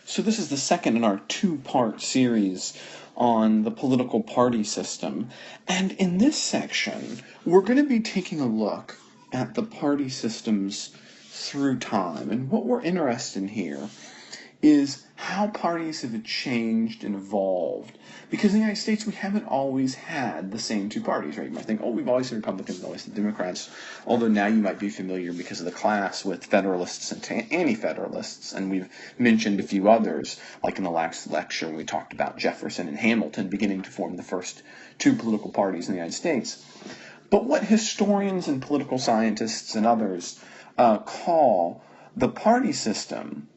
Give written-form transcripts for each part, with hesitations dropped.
So this is the second in our two-part series on the political party system. And in this section, we're going to be taking a look at the party systems through time. And what we're interested in here is how parties have changed and evolved. Because in the United States, we haven't always had the same two parties, right? You might think, oh, we've always had Republicans, always had Democrats, although now you might be familiar because of the class with Federalists and Anti-Federalists, and we've mentioned a few others, like in the last lecture when we talked about Jefferson and Hamilton beginning to form the first two political parties in the United States. But what historians and political scientists and others call the party system,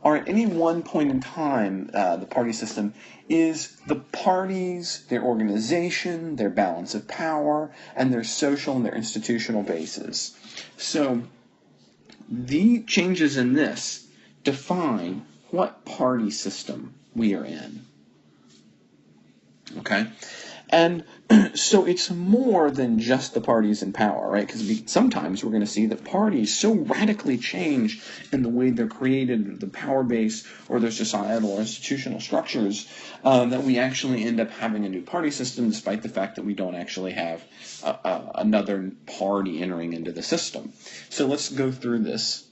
or at any one point in time, the party system is the parties, their organization, their balance of power, and their social and their institutional bases. So the changes in this define what party system we are in. Okay? And so it's more than just the parties in power, right? Because sometimes we're going to see that parties so radically change in the way they're created, the power base, or their societal or institutional structures, that we actually end up having a new party system, despite the fact that we don't actually have another party entering into the system. So let's go through this.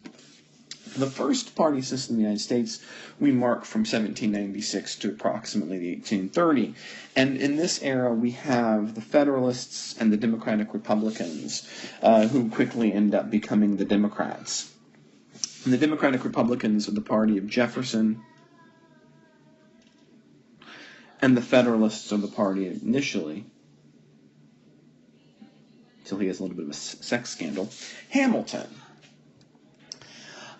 The first party system in the United States we mark from 1796 to approximately 1830. And in this era, we have the Federalists and the Democratic Republicans, who quickly end up becoming the Democrats. And the Democratic Republicans are the party of Jefferson, and the Federalists are the party initially, until he has a little bit of a sex scandal, Hamilton.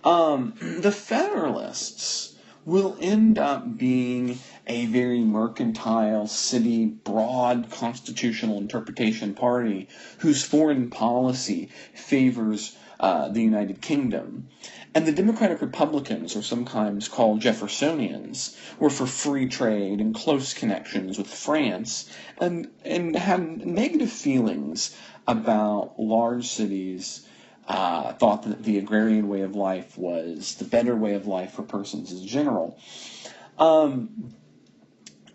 The Federalists will end up being a very mercantile, city, broad constitutional interpretation party whose foreign policy favors the United Kingdom. And the Democratic Republicans, or sometimes called Jeffersonians, were for free trade and close connections with France, and had negative feelings about large cities. Thought that the agrarian way of life was the better way of life for persons in general. And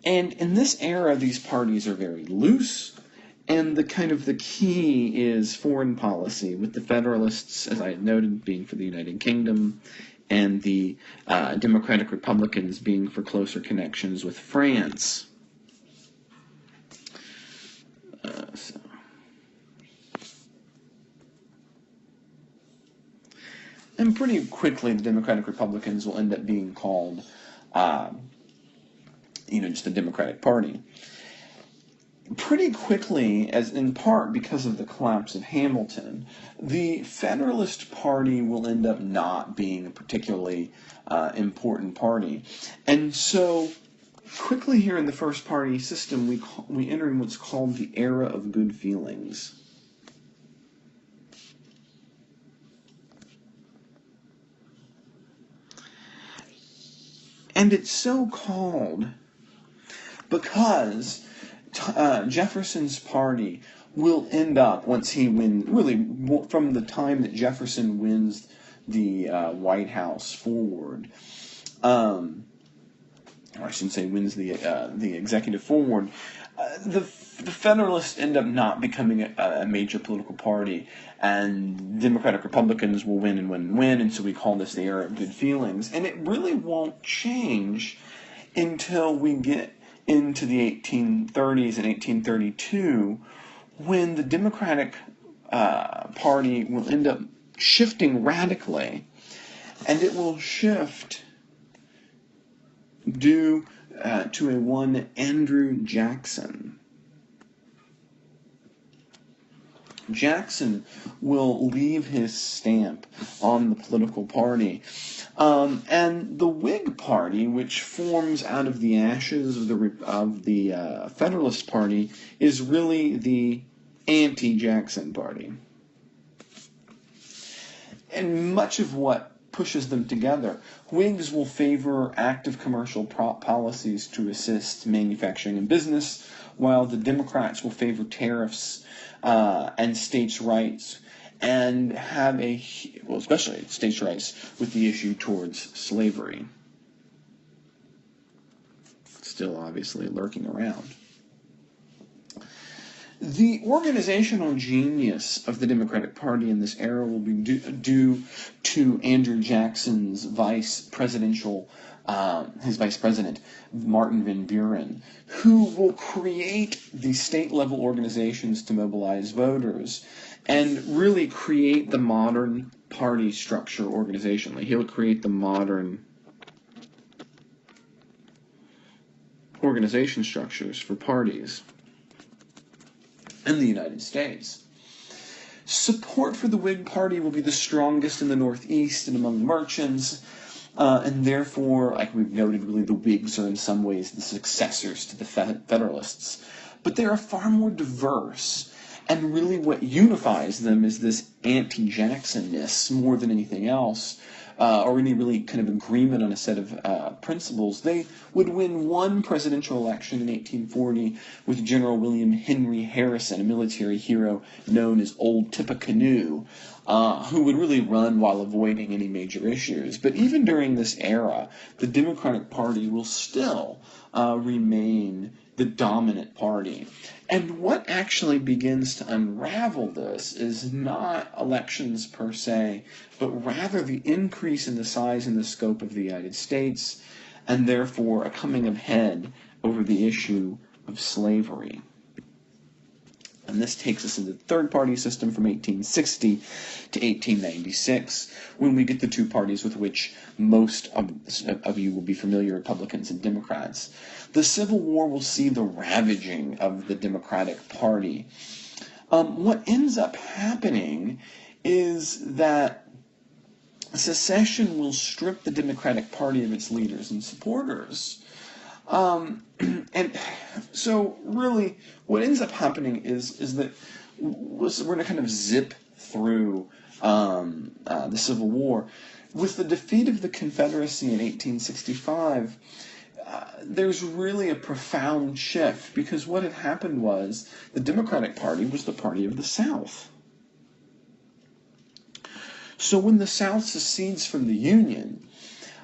in this era, these parties are very loose, and the key is foreign policy, with the Federalists, as I had noted, being for the United Kingdom, and the Democratic Republicans being for closer connections with France. And pretty quickly, the Democratic Republicans will end up being called, just the Democratic Party. Pretty quickly, as in part because of the collapse of Hamilton, the Federalist Party will end up not being a particularly important party. And so, quickly here in the first party system, we enter in what's called the era of good feelings. And it's so called because Jefferson's party will end up, once he wins, really from the time that Jefferson wins the White House forward, or I shouldn't say wins the executive forward, the Federalists end up not becoming a major political party, and Democratic Republicans will win and win and win, and so we call this the era of good feelings. And it really won't change until we get into the 1830s and 1832, when the Democratic Party will end up shifting radically, and it will shift due to a one Andrew Jackson. Jackson will leave his stamp on the political party. And the Whig Party, which forms out of the ashes of the Federalist Party, is really the anti-Jackson Party. And much of what pushes them together, Whigs will favor active commercial policies to assist manufacturing and business, while the Democrats will favor tariffs and states' rights, and have especially states' rights with the issue towards slavery. still obviously lurking around. The organizational genius of the Democratic Party in this era will be due to Andrew Jackson's vice president, Martin Van Buren, who will create the state-level organizations to mobilize voters and really create the modern party structure organizationally. He'll create the modern organization structures for parties in the United States. Support for the Whig Party will be the strongest in the Northeast and among merchants, and therefore, like we've noted, really the Whigs are in some ways the successors to the Federalists. But they are far more diverse, and really what unifies them is this anti-Jacksonness more than anything else, or any really kind of agreement on a set of principles. They would win one presidential election in 1840 with General William Henry Harrison, a military hero known as Old Tippecanoe, who would really run while avoiding any major issues. But even during this era, the Democratic Party will still remain the dominant party. And what actually begins to unravel this is not elections per se, but rather the increase in the size and the scope of the United States, and therefore a coming of head over the issue of slavery. And this takes us into the third-party system from 1860 to 1896, when we get the two parties with which most of you will be familiar, Republicans and Democrats. The Civil War will see the ravaging of the Democratic Party. What ends up happening is that secession will strip the Democratic Party of its leaders and supporters. And so really what ends up happening is that we're going to kind of zip through the Civil War. With the defeat of the Confederacy in 1865, there's really a profound shift, because what had happened was the Democratic Party was the party of the South. So when the South secedes from the Union,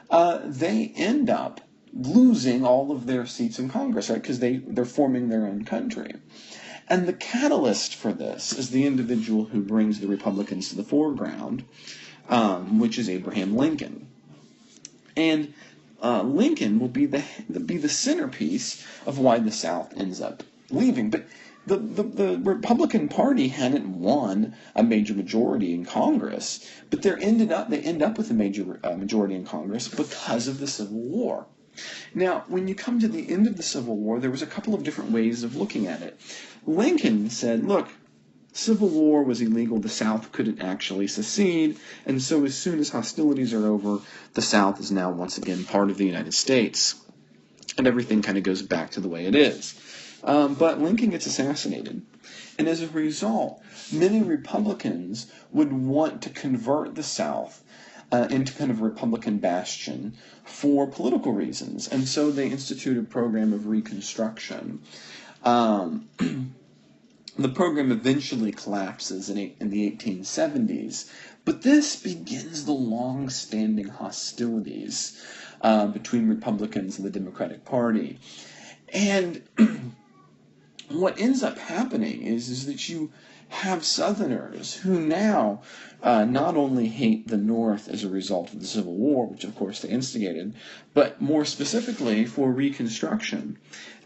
they end up losing all of their seats in Congress, right? Because they're forming their own country. And the catalyst for this is the individual who brings the Republicans to the foreground, which is Abraham Lincoln. And Lincoln will be the centerpiece of why the South ends up leaving. But the Republican Party hadn't won a major majority in Congress, but they end up with a major majority in Congress because of the Civil War. Now, when you come to the end of the Civil War, there was a couple of different ways of looking at it. Lincoln said, look, Civil War was illegal, the South couldn't actually secede, and so as soon as hostilities are over, the South is now once again part of the United States, and everything kind of goes back to the way it is. But Lincoln gets assassinated, and as a result, many Republicans would want to convert the South into kind of a Republican bastion for political reasons. And so they institute a program of Reconstruction. The program eventually collapses in the 1870s, but this begins the long-standing hostilities between Republicans and the Democratic Party. And what ends up happening is that you have Southerners who now not only hate the North as a result of the Civil War, which of course they instigated, but more specifically for Reconstruction,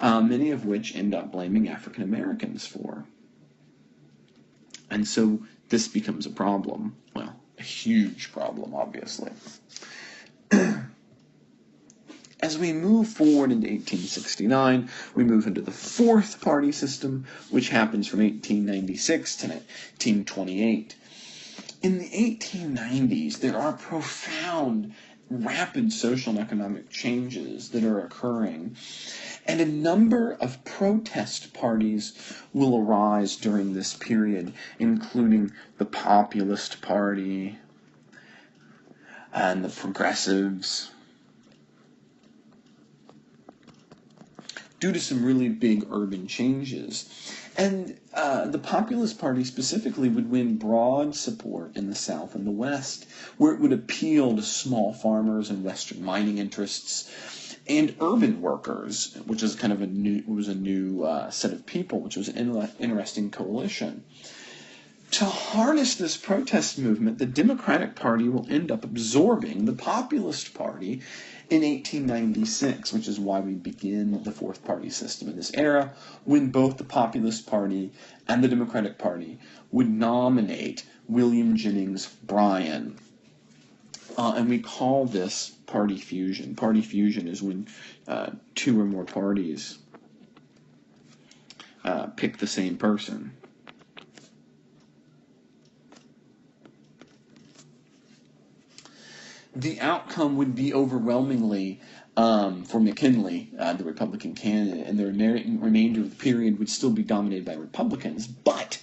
many of which end up blaming African Americans for. And so this becomes a problem. Well, a huge problem, obviously. As we move forward into 1869, we move into the fourth party system, which happens from 1896 to 1828. In the 1890s, there are profound, rapid social and economic changes that are occurring, and a number of protest parties will arise during this period, including the Populist Party and the Progressives, due to some really big urban changes. And the Populist Party specifically would win broad support in the South and the West, where it would appeal to small farmers and Western mining interests. and urban workers, which is kind of a new set of people, which was an interesting coalition. To harness this protest movement, the Democratic Party will end up absorbing the Populist Party in 1896, which is why we begin the fourth party system in this era, when both the Populist Party and the Democratic Party would nominate William Jennings Bryan. And we call this party fusion. Party fusion is when two or more parties pick the same person. The outcome would be overwhelmingly for McKinley, the Republican candidate, and the remainder of the period would still be dominated by Republicans, but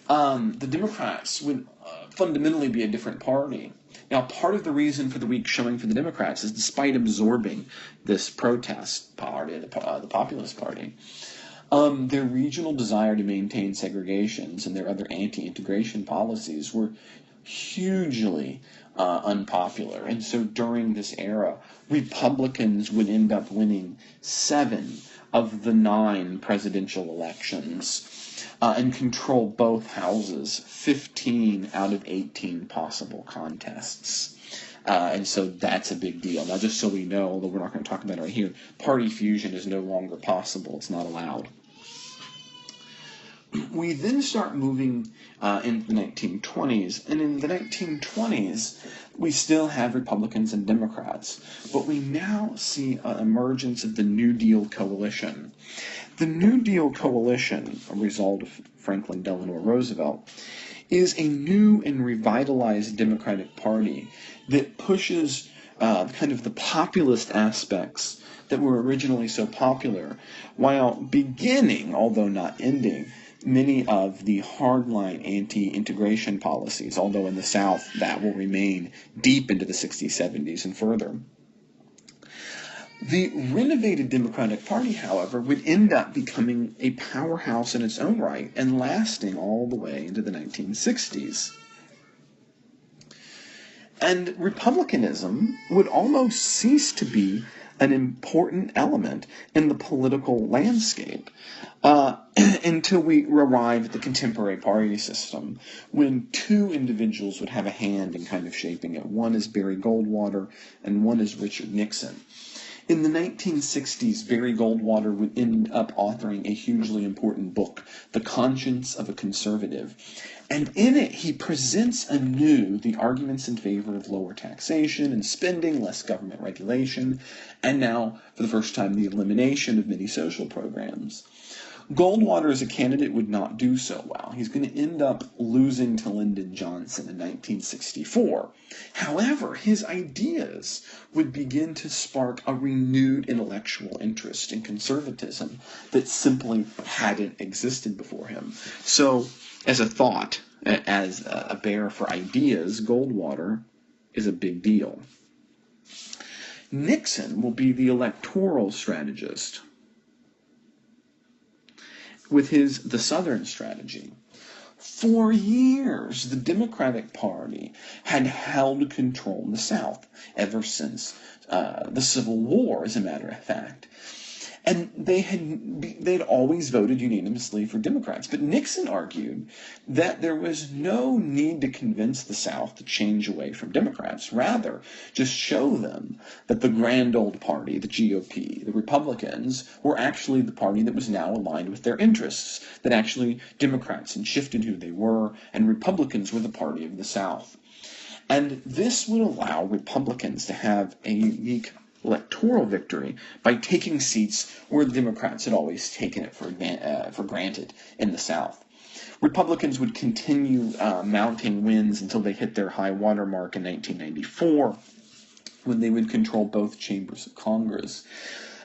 the Democrats would fundamentally be a different party. Now, part of the reason for the weak showing for the Democrats is despite absorbing this protest party, the Populist Party, their regional desire to maintain segregations and their other anti-integration policies were hugely unpopular. And so during this era, Republicans would end up winning 7 of the 9 presidential elections and control both houses, 15 out of 18 possible contests. And so that's a big deal. Now, just so we know, although we're not going to talk about it right here, party fusion is no longer possible. It's not allowed. We then start moving into the 1920s, and in the 1920s, we still have Republicans and Democrats, but we now see an emergence of the New Deal coalition. The New Deal coalition, a result of Franklin Delano Roosevelt, is a new and revitalized Democratic Party that pushes kind of the populist aspects that were originally so popular, while beginning, although not ending, many of the hardline anti-integration policies, although in the South that will remain deep into the 60s, 70s, and further. The renovated Democratic Party, however, would end up becoming a powerhouse in its own right and lasting all the way into the 1960s. And republicanism would almost cease to be an important element in the political landscape until we arrive at the contemporary party system, when 2 individuals would have a hand in kind of shaping it. One is Barry Goldwater and one is Richard Nixon. In the 1960s, Barry Goldwater would end up authoring a hugely important book, The Conscience of a Conservative. And in it, he presents anew the arguments in favor of lower taxation and spending, less government regulation, and now, for the first time, the elimination of many social programs. Goldwater as a candidate would not do so well. He's going to end up losing to Lyndon Johnson in 1964. However, his ideas would begin to spark a renewed intellectual interest in conservatism that simply hadn't existed before him. So, as a thought, as a bearer for ideas, Goldwater is a big deal. Nixon will be the electoral strategist with the Southern strategy. For years, the Democratic Party had held control in the South, ever since the Civil War, as a matter of fact. And they'd always voted unanimously for Democrats. But Nixon argued that there was no need to convince the South to change away from Democrats. Rather, just show them that the grand old party, the GOP, the Republicans, were actually the party that was now aligned with their interests, that actually Democrats had shifted who they were, and Republicans were the party of the South. And this would allow Republicans to have a unique electoral victory by taking seats where the Democrats had always taken it for granted in the South. Republicans would continue mounting wins until they hit their high water mark in 1994, when they would control both chambers of Congress.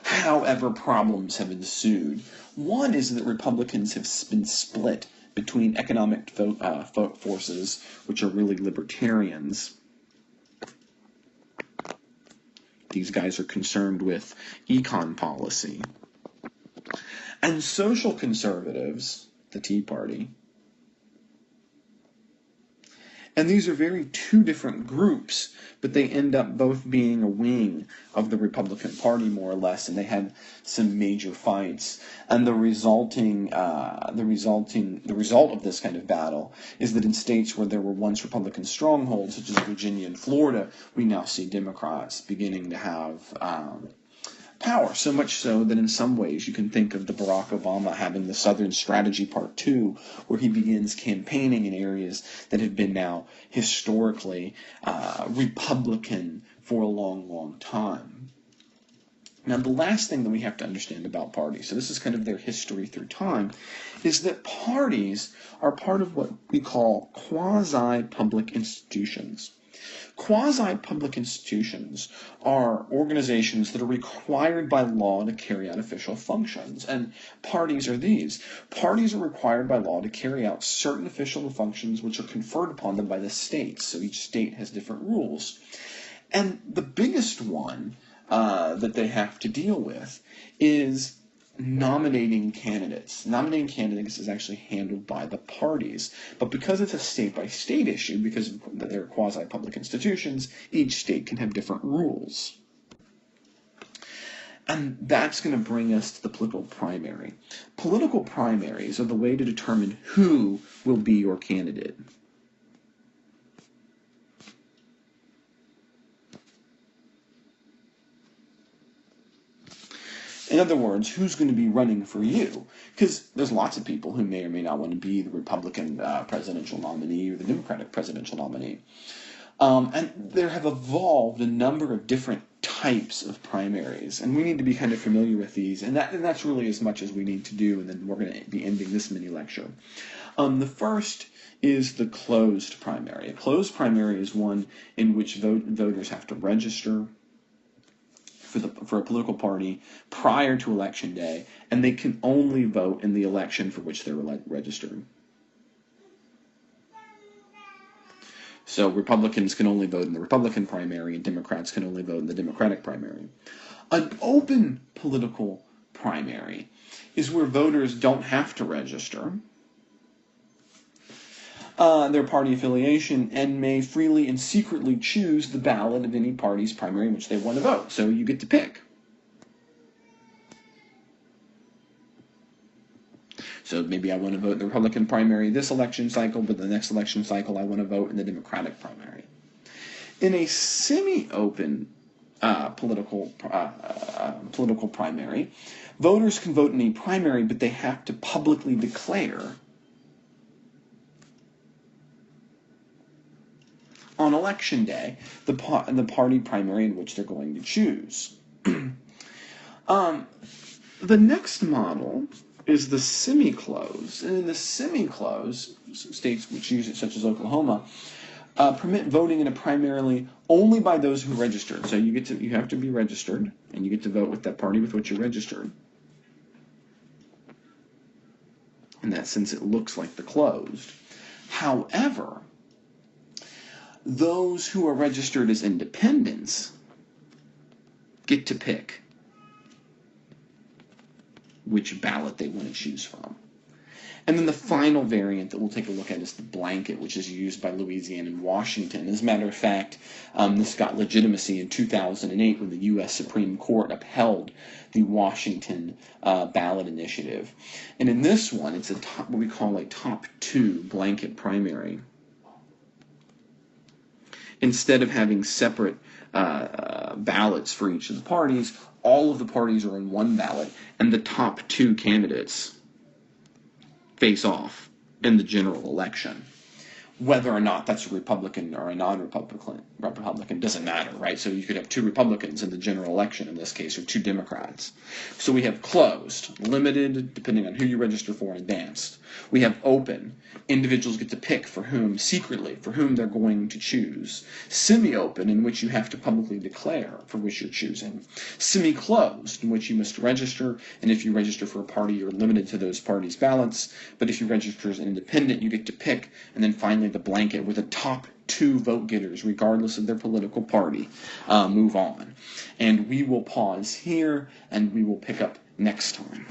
However, problems have ensued. One is that Republicans have been split between economic forces, which are really libertarians. These guys are concerned with econ policy. And social conservatives, the Tea Party, And these are two different groups, but they end up both being a wing of the Republican Party, more or less, and they had some major fights. And the result of this kind of battle is that in states where there were once Republican strongholds, such as Virginia and Florida, we now see Democrats beginning to have power, so much so that in some ways you can think of the Barack Obama having the Southern Strategy Part 2, where he begins campaigning in areas that have been now historically Republican for a long, long time. Now, the last thing that we have to understand about parties, so this is kind of their history through time, is that parties are part of what we call quasi-public institutions. Quasi-public institutions are organizations that are required by law to carry out official functions, and parties are these. Parties are required by law to carry out certain official functions which are conferred upon them by the states, so each state has different rules. And the biggest one that they have to deal with is nominating candidates. Nominating candidates is actually handled by the parties, but because it's a state-by-state issue, because they're quasi-public institutions, each state can have different rules. And that's going to bring us to the political primary. Political primaries are the way to determine who will be your candidate. In other words, who's going to be running for you? Because there's lots of people who may or may not want to be the Republican presidential nominee or the Democratic presidential nominee. And there have evolved a number of different types of primaries, and we need to be kind of familiar with these, and that's really as much as we need to do, and then we're going to be ending this mini lecture. The first is the closed primary. A closed primary is one in which voters have to register for a political party prior to election day, and they can only vote in the election for which they're registered. So Republicans can only vote in the Republican primary, and Democrats can only vote in the Democratic primary. An open political primary is where voters don't have to register their party affiliation and may freely and secretly choose the ballot of any party's primary in which they want to vote. So you get to pick. So maybe I want to vote in the Republican primary this election cycle, but the next election cycle I want to vote in the Democratic primary. In a semi-open political primary, voters can vote in a primary, but they have to publicly declare on election day the party primary in which they're going to choose. The next model is the semi-closed, and in the semi-closed, states which use it, such as Oklahoma, permit voting in a primarily only by those who registered. So you have to be registered, and you get to vote with that party with which you're registered. In that sense, it looks like the closed. However, those who are registered as independents get to pick which ballot they want to choose from. And then the final variant that we'll take a look at is the blanket, which is used by Louisiana and Washington. As a matter of fact, this got legitimacy in 2008 when the U.S. Supreme Court upheld the Washington ballot initiative. And in this one, it's what we call a top two blanket primary. Instead of having separate ballots for each of the parties, all of the parties are in one ballot, and the top two candidates face off in the general election. Whether or not that's a Republican or a non-Republican doesn't matter, right? So you could have two Republicans in the general election in this case, or two Democrats. So we have closed, limited, depending on who you register for, and advanced. We have open. Individuals get to pick secretly, for whom they're going to choose. Semi-open, in which you have to publicly declare for which you're choosing. Semi-closed, in which you must register, and if you register for a party, you're limited to those parties' ballots. But if you register as an independent, you get to pick. And then finally, the blanket, where the top two vote getters, regardless of their political party, move on. And we will pause here, and we will pick up next time.